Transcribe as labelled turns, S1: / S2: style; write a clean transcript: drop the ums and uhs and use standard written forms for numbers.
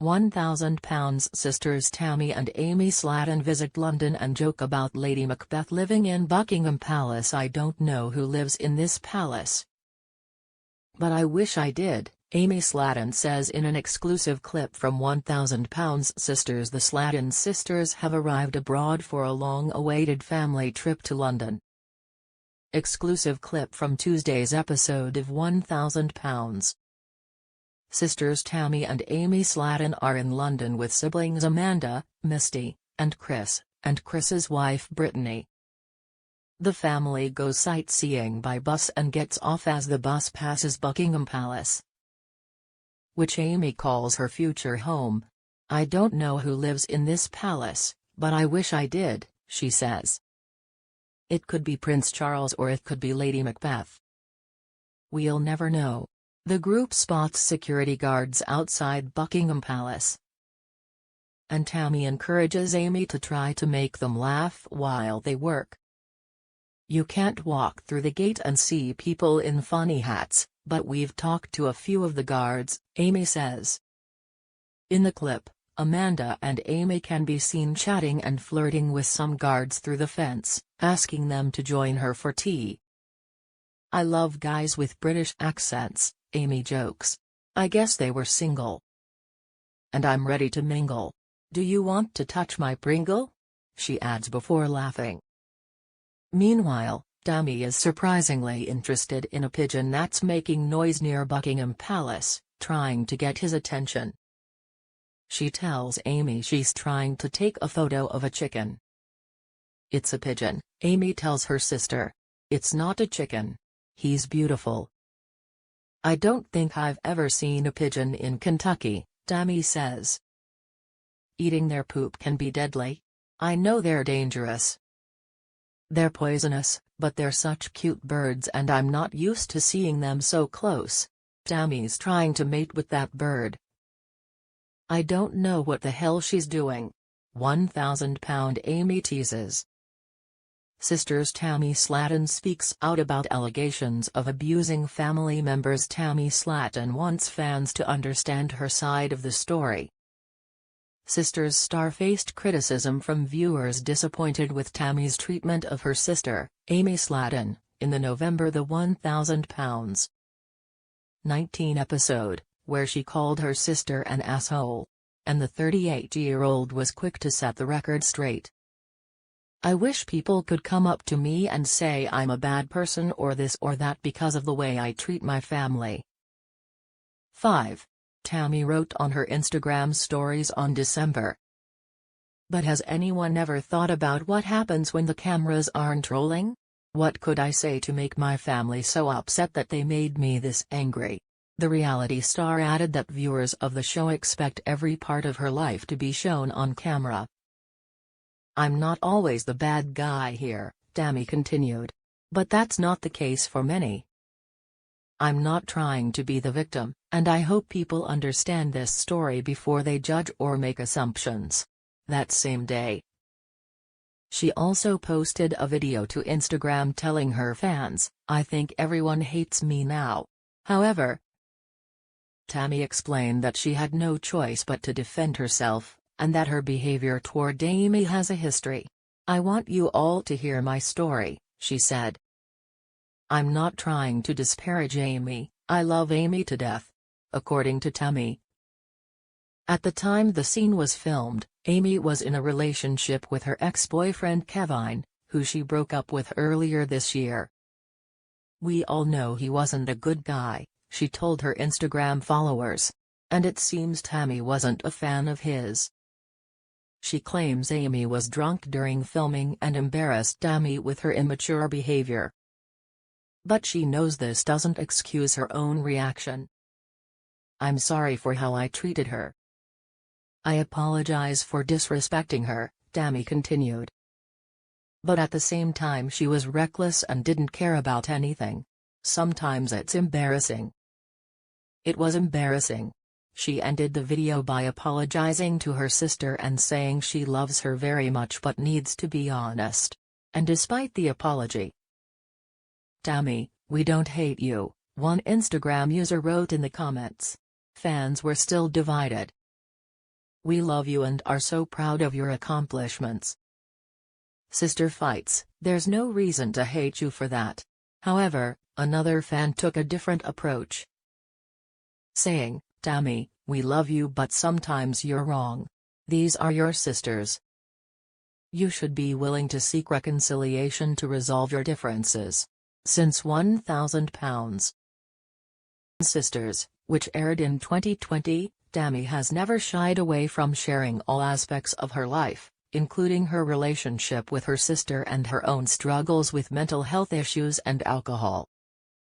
S1: £1,000 Sisters Tammy and Amy Slaton visit London and joke about Lady Macbeth living in Buckingham Palace. I don't know who lives in this palace, but I wish I did, Amy Slaton says in an exclusive clip from £1,000 Sisters. The Slaton sisters have arrived abroad for a long-awaited family trip to London. Exclusive clip from Tuesday's episode of £1,000. Sisters Tammy and Amy Slaton are in London with siblings Amanda, Misty, and Chris's wife Brittany. The family goes sightseeing by bus and gets off as the bus passes Buckingham Palace, which Amy calls her future home. I don't know who lives in this palace, but I wish I did, she says. It could be Prince Charles or it could be Lady Macbeth. We'll never know. The group spots security guards outside Buckingham Palace, and Tammy encourages Amy to try to make them laugh while they work. You can't walk through the gate and see people in funny hats, but we've talked to a few of the guards, Amy says. In the clip, Amanda and Amy can be seen chatting and flirting with some guards through the fence, asking them to join her for tea. I love guys with British accents, Amy jokes. I guess they were single. And I'm ready to mingle. Do you want to touch my Pringle? She adds before laughing. Meanwhile, Tammy is surprisingly interested in a pigeon that's making noise near Buckingham Palace, trying to get his attention. She tells Amy she's trying to take a photo of a chicken. It's a pigeon, Amy tells her sister. It's not a chicken. He's beautiful. I don't think I've ever seen a pigeon in Kentucky, Tammy says. Eating their poop can be deadly. I know they're dangerous. They're poisonous, but they're such cute birds and I'm not used to seeing them so close. Tammy's trying to mate with that bird. I don't know what the hell she's doing. £1,000 Amy teases. Sisters Tammy Slaton speaks out about allegations of abusing family members. Tammy Slaton wants fans to understand her side of the story. Sisters star faced criticism from viewers disappointed with Tammy's treatment of her sister, Amy Slaton, in the November the £1,000 19 episode, where she called her sister an asshole. And the 38-year-old was quick to set the record straight. I wish people could come up to me and say I'm a bad person or this or that because of the way I treat my family. 5. Tammy wrote on her Instagram stories on December. But has anyone ever thought about what happens when the cameras aren't rolling? What could I say to make my family so upset that they made me this angry? The reality star added that viewers of the show expect every part of her life to be shown on camera. I'm not always the bad guy here, Tammy continued. But that's not the case for many. I'm not trying to be the victim, and I hope people understand this story before they judge or make assumptions. That same day, she also posted a video to Instagram telling her fans, I think everyone hates me now. However, Tammy explained that she had no choice but to defend herself, and that her behavior toward Amy has a history. I want you all to hear my story, she said. I'm not trying to disparage Amy, I love Amy to death. According to Tammy, at the time the scene was filmed, Amy was in a relationship with her ex-boyfriend Kevin, who she broke up with earlier this year. We all know he wasn't a good guy, she told her Instagram followers. And it seems Tammy wasn't a fan of his. She claims Amy was drunk during filming and embarrassed Tammy with her immature behavior. But she knows this doesn't excuse her own reaction. I'm sorry for how I treated her. I apologize for disrespecting her, Tammy continued. But at the same time she was reckless and didn't care about anything. Sometimes it's embarrassing. It was embarrassing. She ended the video by apologizing to her sister and saying she loves her very much but needs to be honest. And despite the apology, Tammy, we don't hate you, one Instagram user wrote in the comments. Fans were still divided. We love you and are so proud of your accomplishments. Sister fights, there's no reason to hate you for that. However, another fan took a different approach, saying, Tammy, we love you but sometimes you're wrong. These are your sisters. You should be willing to seek reconciliation to resolve your differences. Since £1,000 Sisters, which aired in 2020, Tammy has never shied away from sharing all aspects of her life, including her relationship with her sister and her own struggles with mental health issues and alcohol.